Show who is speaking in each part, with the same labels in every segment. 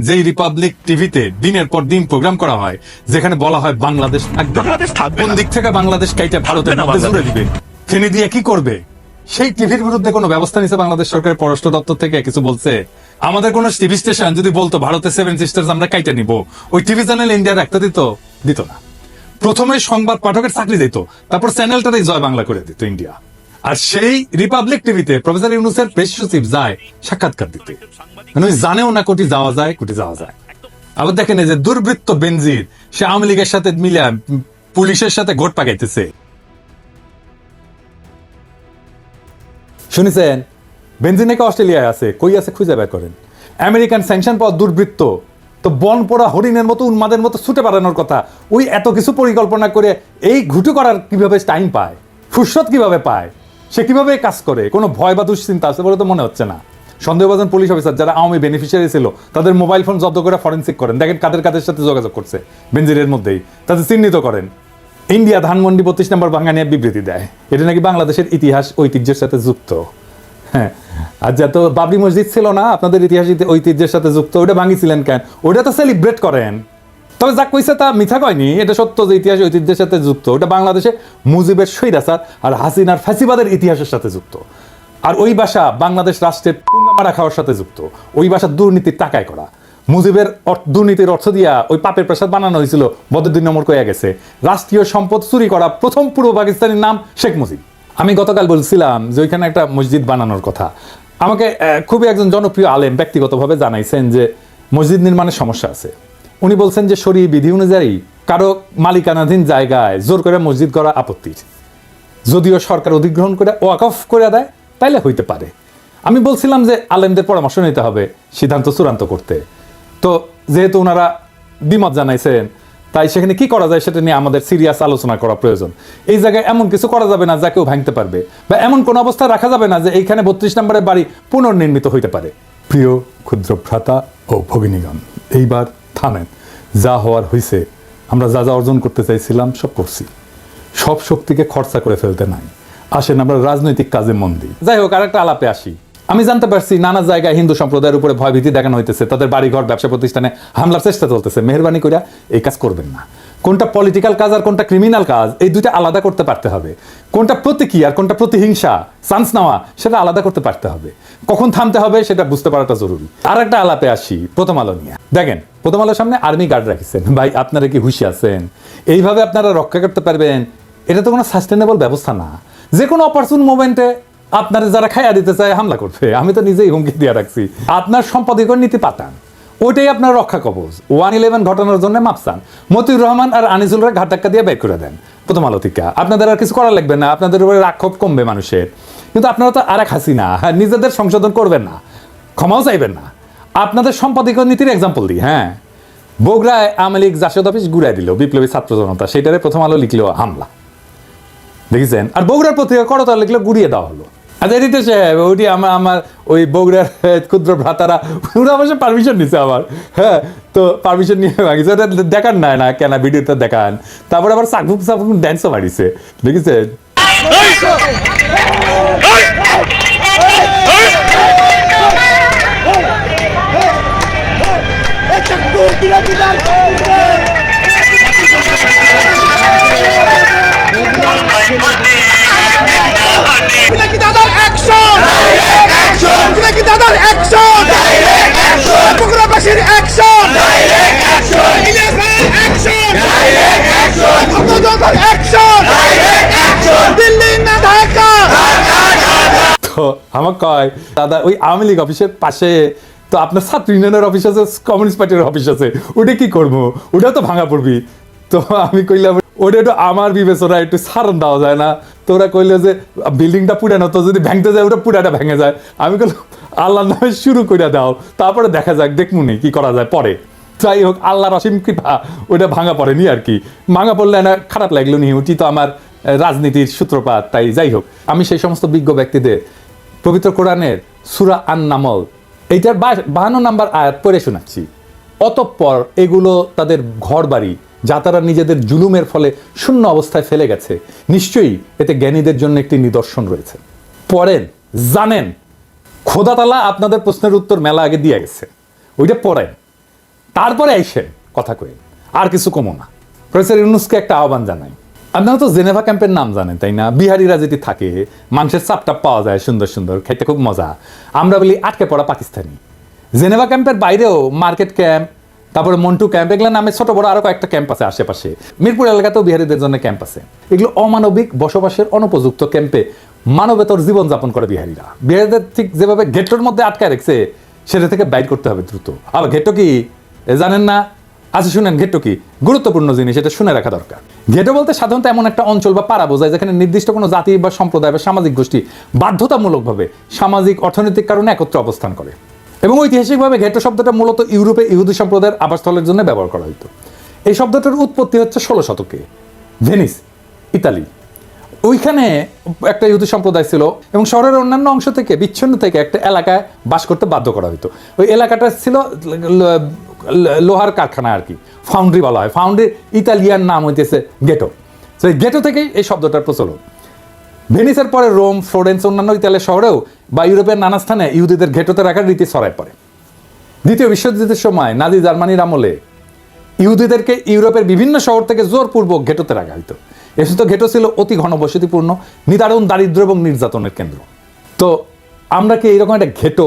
Speaker 1: যেই রিপাবলিক টিভিতে দিনের পর দিন প্রোগ্রাম করা হয় যেখানে বলা হয় বাংলাদেশ থাকবে কোন দিক থেকে বাংলাদেশ কাইটা ভারতের মধ্যে জুড়ে দিবে, ফেনি দিয়ে কি করবে, সেই টিভির বিরুদ্ধে কোনো ব্যবস্থা নিছে বাংলাদেশ সরকারের পররাষ্ট্র দপ্তর থেকে কিছু বলছে? আমাদের কোন টিভি স্টেশন যদি বলতো ভারতের 7 সিস্টার্স আমরা কাইটা নিব, ওই টিভি চ্যানেল ইন্ডিয়া রাখতে দিত না। প্রথমে সংবাদ পাঠকের চাকরি দিত, তারপর চ্যানেলটাই জয় বাংলা করে দিত ইন্ডিয়া। আর সেই রিপাবলিক টিভিতে প্রফেসর ইউনূসের প্রেস সচিব যায় সাক্ষাৎকার দিতে, মানে ওই জানেও না কোটি যাওয়া যায়। আবার দেখেন এই যে দুর্বৃত্ত বেনজির, সে আওয়ামী লীগের সাথে মিলে পুলিশের সাথে ঘোট পাকাইতেছে। শুনেছেন বেনজির নাকি অস্ট্রেলিয়ায় আছে, কই আছে খুঁজে বের করেন। আমেরিকান স্যাংশন পাওয়া দুর্বৃত্ত তো বন পোড়া হরিণের মতো উন্মাদের মতো ছুটে পালানোর কথা, ওই এত কিছু পরিকল্পনা করে এই ঘুটু করার কিভাবে টাইম পায়, ফুরসত কিভাবে পায়, সে কিভাবে কাজ করে? কোনো ভয় বা দুশ্চিন্তা আছে বলে তো মনে হচ্ছে না। সন্দেহভাজন পুলিশ অফিসার যারা আওয়ামী বেনিফিশিয়ারি ছিল তাদের মোবাইল ফোন জব্দ করে ফরেন্সিক করেন, দেখেন কাদের সাথে যোগাযোগ করছে বেনজিরের মধ্যেই, তাদের চিহ্নিত করেন। ইন্ডিয়া ধানমন্ডি 32 নম্বর ভাঙা নিয়ে বিবৃতি দেয়, এটা নাকি বাংলাদেশের ইতিহাস ঐতিহ্যের সাথে যুক্ত। হ্যাঁ, আর যত বাবরি মসজিদ ছিল না আপনাদের ইতিহাস ঐতিহ্যের সাথে যুক্ত, ওটা ভাঙিছিলেন কেন? ওটা তো সেলিব্রেট করেন। তবে যা কইছে তা মিথ্যা কয়নি, এটা সত্য যে ইতিহাস ঐতিহ্যের সাথে যুক্ত। ওটা বাংলাদেশে মুজিবের স্বৈরাচার আর হাসিনার ফ্যাসিবাদের ইতিহাসের সাথে যুক্ত। আর ওই ভাষা বাংলাদেশ রাষ্ট্রের মারা খাওয়ার সাথে যুক্ত। ওই ভাষা দুর্নীতির টাকায় করা, মুজিবের দুর্নীতির অর্থ দিয়া ওই পাপের প্রসাদ বানানো হয়েছিল। বদরুদ্দিন ওমর কইয়া গেছে রাষ্ট্রীয় সম্পদ চুরি করা প্রথম পূর্ব পাকিস্তানের নাম শেখ মুজিব। আমি গতকাল বলছিলাম যে ওইখানে একটা মসজিদ বানানোর কথা। আমাকে খুবই একজন জনপ্রিয় আলেম ব্যক্তিগতভাবে জানাইছেন যে মসজিদ নির্মাণের সমস্যা আছে। উনি বলছেন যে শরীয়ত বিধি অনুযায়ী কারো মালিকানাধীন জায়গায় জোর করে মসজিদ করা আপত্তির, যদিও সরকার অধিগ্রহণ করে ওয়াকফ করে দেয় তাইলে হইতে পারে। আমি বলছিলাম যে আলেমদের পরামর্শ নিতে হবে সিদ্ধান্ত চূড়ান্ত করতে। তো যেহেতু ওনারা দ্বিমত জানাইছেন, তাই সেখানে কি করা যায় সেটা নিয়ে আমাদের সিরিয়াস আলোচনা করা প্রয়োজন। এই জায়গায় এমন কিছু করা যাবে না যা কেউ ভাঙতে পারবে, বা এমন কোন অবস্থা রাখা যাবে না যে এইখানে 32 নম্বরের বাড়ি পুনর্নির্মিত হইতে পারে। প্রিয় ক্ষুদ্র ভ্রাতা ও ভগিনীগণ, এইবার থামেন। যা হওয়ার হয়েছে, আমরা যা অর্জন করতে চাইছিলাম সব করছি, সব শক্তিকে খরচা করে ফেলতে নাই। আসেন আমরা রাজনৈতিক কাজে মন দিই। যাই হোক, আরেকটা আলাপে আসি। আমি জানতে পারছি নানা জায়গায় হিন্দু সম্প্রদায়ের উপরে ভয়ভীতি দেখানো হইতেছে, তাদের বাড়িঘর ব্যবসা প্রতিষ্ঠানে হামলার চেষ্টা চলতেছে। মেহরবানি করে এই কাজ করবেন না। কোনটা পলিটিক্যাল কাজ আর কোনটা ক্রিমিনাল কাজ, এই দুইটা আলাদা করতে পারতে হবে। কোনটা প্রতীকী আর কোনটা প্রতিহিংসা, চান্স নেওয়া, সেটা আলাদা করতে পারতে হবে। কখন থামতে হবে সেটা বুঝতে পারাটা জরুরি। আর একটা আলাপে আসি প্রথম আলো নিয়ে। দেখেন, প্রথম আলোর সামনে আর্মি গার্ড রাখিছেন। ভাই, আপনারা কি হুঁশি আছেন? এইভাবে আপনারা রক্ষা করতে পারবেন? এটা তো কোনো সাস্টেনেবল ব্যবস্থা না। যে কোনো অপরচুন মোমেন্টে আপনারা যারা খাইয়া দিতে চায় হামলা করবে। আমি তো নিজেই হুমকি দিয়ে রাখছি। আপনার সম্পাদকীয় নীতি পাতান, ওইটাই আপনার রক্ষা কবচ। 111 ঘটনার জন্য মাপ চান, মতিউর রহমান আর আনিসুলরা ঘাট ধাক্কা দিয়ে বের করে দেন প্রথম আলো থেকে। আপনাদের আর কিছু করা লাগবে না, আপনাদের উপরে রাক্ষোভ কমবে মানুষের। কিন্তু আপনারা তো আর এক হাসিনা, নিজেদের সংশোধন করবেন না, ক্ষমাও চাইবেন না। আপনাদের সম্পাদকীয় নীতির এক্সাম্পল দিই। হ্যাঁ, বগুড়ায় আওয়ামী লীগ জাসদ অফিস গুড়াই দিল বিপ্লবী ছাত্র জনতা, সেটারে প্রথম আলো লিখলো হামলা, দেখেছেন। আর বগুড়ার পত্রিকা করতাল লিখলো গুড়িয়ে দেওয়া হলো। আচ্ছা, এদিকে ওইটি আমার ওই বগুড়ার ক্ষুদ্র ভ্রাতারা ওরা অবশ্য পারমিশন নিচ্ছে আমার। হ্যাঁ, তো পারমিশন নিয়ে ভাঙিছে, ওটা দেখান না কেন ভিডিওটা দেখান। তারপরে আবার চাকফুক ড্যান্সও মারিছে, দেখেছেন। তো আমার কয় দাদা ওই আওয়ামী লীগ অফিসের পাশে তো আপনার ছাত্র ইউনিয়নের অফিস আছে, কমিউনিস্ট পার্টির অফিস আছে, ওটা কি করবো? ওটাও তো ভাঙা পড়বি। তো আমি কইলাম ওটা একটু আমার বিবেচনা একটু সারণ দেওয়া যায় না? তো ওরা কইলো যে বিল্ডিংটা পুরানো, তো যদি ভাঙতে যায় ওটা পুরাটা ভেঙে যায়। আমি কইলাম আল্লাহর নামে শুরু করে দাও, তারপরে দেখা যাক, দেখমুনি কি করা যায় পরে। যাই হোক, আল্লাহর অসীম কৃপা ওটা ভাঙা পড়েনি আর কি। ভাঙা পড়লে না খারাপ লাগলো নি, ওটি তো আমার রাজনীতির সূত্রপাত। তাই যাই হোক, আমি সেই সমস্ত বিজ্ঞ ব্যক্তিদের পবিত্র কোরআনের সূরা আন-নামল এইটার 52 নম্বর আয়াত পড়ে শোনাচ্ছি। অতঃপর এগুলো তাদের ঘর বাড়ি যা তারা নিজেদের জুলুমের ফলে শূন্য অবস্থায় ফেলে গেছে, নিশ্চয়ই এতে জ্ঞানীদের জন্য একটি নিদর্শন রয়েছে। পড়েন, জানেন খোদা তাআলা আপনাদের প্রশ্নের উত্তর মেলা আগে দিয়ে গেছে, ওইটা পড়েন। তারপরে আইসেন কথা কয়ে, আর কিছু কমো না। প্রফেসর ইউনূসকে একটা আহ্বান জানাই, আপনারা তো জেনেভা ক্যাম্পের নাম জানেন তাই না? বিহারিরা যেটি থাকে, মাংসের চাপটাপ পাওয়া যায় সুন্দর সুন্দর, খেতে খুব মজা। আমরা বলি আটকে পড়া পাকিস্তানি। জেনেভা ক্যাম্পের বাইরেও মার্কেট ক্যাম্প, তারপরে মন্টু ক্যাম্প, এগুলো নামে ছোট বড় আরো কয়েকটা ক্যাম্প আছে আশেপাশে। মিরপুর এলাকাতেও বিহারিদের জন্য ক্যাম্প আছে। এগুলো অমানবিক বসবাসের অনুপযুক্ত ক্যাম্পে মানবেতর জীবনযাপন করে বিহারিরা। বিহারিদের ঠিক যেভাবে গেটোর মধ্যে আটকায় রেখেছে, সেটা থেকে বাইর করতে হবে দ্রুত। আবার গেটো কি জানেন না? আচ্ছা শুনেন, গেটো কি গুরুত্বপূর্ণ জিনিস, এটা শুনে রাখা দরকার। গেটো বলতে সাধারণত এমন একটা অঞ্চল বা পাড়া বোঝায় যেখানে নির্দিষ্ট কোনো জাতি বা সম্প্রদায় বা সামাজিক গোষ্ঠী বাধ্যতামূলকভাবে সামাজিক অর্থনৈতিক কারণে একত্রে অবস্থান করে। এবং ঐতিহাসিকভাবে গেটো শব্দটা মূলত ইউরোপে ইহুদি সম্প্রদায়ের আবাসস্থলের জন্য ব্যবহার করা হতো। এই শব্দটার উৎপত্তি হচ্ছে 16 শতকে ভেনিস, ইতালি। ওইখানে একটা ইহুদি সম্প্রদায় ছিল এবং শহরের অন্যান্য অংশ থেকে বিচ্ছিন্ন থেকে একটা এলাকায় বাস করতে বাধ্য করা হতো। ওই এলাকাটা ছিল লোহার কারখানা আর কি, ফাউন্ড্রি বলা হয়। ফাউন্ড্রির ইতালিয়ান নাম হইতেছে গেটো। তো এই গেটো থেকেই এই শব্দটার প্রচলন। ভেনিসের পরে রোম, ফ্লোরেন্স, অন্যান্য ইতালির শহরেও বা ইউরোপের নানা স্থানে ইহুদিদের ঘেটোতে রাখার রীতি ছড়ায় পড়ে। দ্বিতীয় বিশ্বযুদ্ধের সময় নাজি জার্মানির আমলে ইহুদিদেরকে ইউরোপের বিভিন্ন শহর থেকে জোরপূর্বক ঘেটোতে রাখা হতো। এসে তো ঘেটো ছিল অতি ঘনবসতিপূর্ণ, নিদারুণ দারিদ্র এবং নির্যাতনের কেন্দ্র। তো আমরা কি এইরকম একটা ঘেটো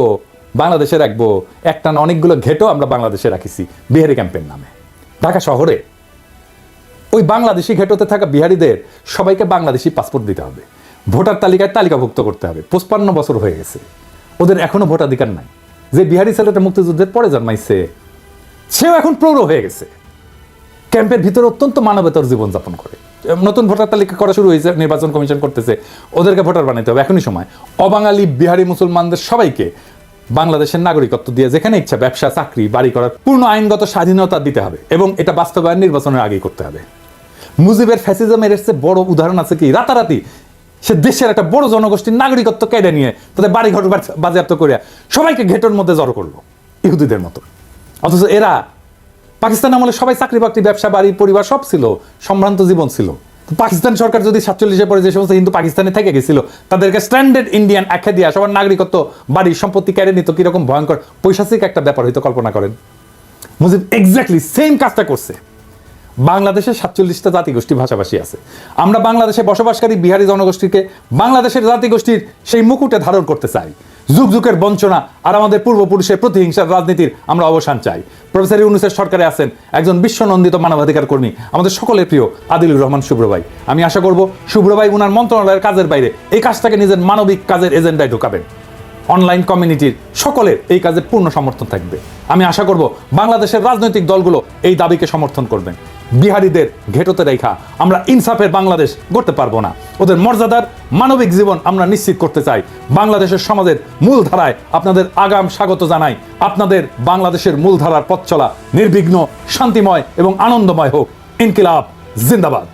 Speaker 1: বাংলাদেশে রাখবো? একটা না, অনেকগুলো ঘেটো আমরা বাংলাদেশে রাখিছি বিহারি ক্যাম্পের নামে। ঢাকা শহরে ওই বাংলাদেশি ঘেটোতে থাকা বিহারিদের সবাইকে বাংলাদেশি পাসপোর্ট দিতে হবে, ভোটার তালিকায় তালিকাভুক্ত করতে হবে। 55 বছর হয়ে গেছে, ওদের এখনো ভোটাধিকার নাই। যে বিহারি ছেলেটা মুক্তিযুদ্ধের পরে জন্মাইছে, সেও এখন প্রৌঢ় হয়ে গেছে, ক্যাম্পের ভিতরে অত্যন্ত মানবেতর জীবনযাপন করে। নতুন ভোটার তালিকা করা শুরু হয়েছে, নির্বাচন কমিশন করতেছে, ওদেরকে ভোটার বানাইতে হবে এখনই সময়। অবাঙালি বিহারি মুসলমানদের সবাইকে বাংলাদেশের নাগরিকত্ব দিয়ে যেখানে ইচ্ছা ব্যবসা, চাকরি, বাড়ি করার পূর্ণ আইনগত স্বাধীনতা দিতে হবে এবং এটা বাস্তবায়ন নির্বাচনের আগেই করতে হবে। মুজিবের ফ্যাসিজমের এর চেয়ে বড় উদাহরণ আছে কি? রাতারাতি সে দেশের একটা বড় জনগোষ্ঠীর নাগরিকত্ব কেড়ে নিয়ে তাদের বাড়ি ঘর বাজেয়াপ্ত করে সবাইকে ঘেটোর মধ্যে জড়ো করলো ইহুদিদের মতো। অথচ এরা পাকিস্তান আমলে সবাই চাকরি বাকরি, ব্যবসা, বাড়ি, পরিবার সব ছিল, সম্ভ্রান্ত জীবন ছিল। পাকিস্তান সরকার যদি 47-এ পরে যে সমস্ত হিন্দু পাকিস্তানে থেকে গেছিল তাদেরকে স্ট্যান্ডার্ড ইন্ডিয়ান আখ্যা দিয়া সবার নাগরিকত্ব, বাড়ি, সম্পত্তি কেড়ে নিত, কিরকম ভয়ঙ্কর পৈশাচিক একটা ব্যাপার হয়তো কল্পনা করেন। মুজিব এক্স্যাক্টলি সেম কাজটা করছে। বাংলাদেশে 47টা জাতিগোষ্ঠী ভাষাভাষী আছে। আমরা বাংলাদেশে বসবাসকারী বিহারি জনগোষ্ঠীকে বাংলাদেশের জাতিগোষ্ঠীর সেই মুকুটে ধারণ করতে চাই। যুগ যুগের বঞ্চনা আর আমাদের পূর্বপুরুষের প্রতিহিংসার রাজনীতির আমরা অবসান চাই। প্রফেসর ইউনূসের সরকারে আছেন একজন বিশ্বনন্দিত মানবাধিকার কর্মী, আমাদের সকলের প্রিয় আদিলুর রহমান শুভ্র ভাই। আমি আশা করব শুভ্র ভাই উনার মন্ত্রণালয়ের কাজের বাইরে এই কাজটাকে নিজের মানবিক কাজের এজেন্ডায় ঢোকাবেন। অনলাইন কমিউনিটির সকলের এই কাজে পূর্ণ সমর্থন থাকবে। আমি আশা করব বাংলাদেশের রাজনৈতিক দলগুলো এই দাবিকে সমর্থন করবেন। বিহারিদের ঘেটোতে রেখা আমরা ইনসাফের বাংলাদেশ গড়তে পারবো না। ওদের মর্যাদার মানবিক জীবন আমরা নিশ্চিত করতে চাই। বাংলাদেশের সমাজের মূল ধারায় আপনাদের আগাম স্বাগত জানাই। আপনাদের বাংলাদেশের মূল ধারার পথ চলা নির্বিঘ্ন, শান্তিময় এবং আনন্দময় হোক। ইনকিলাব জিন্দাবাদ।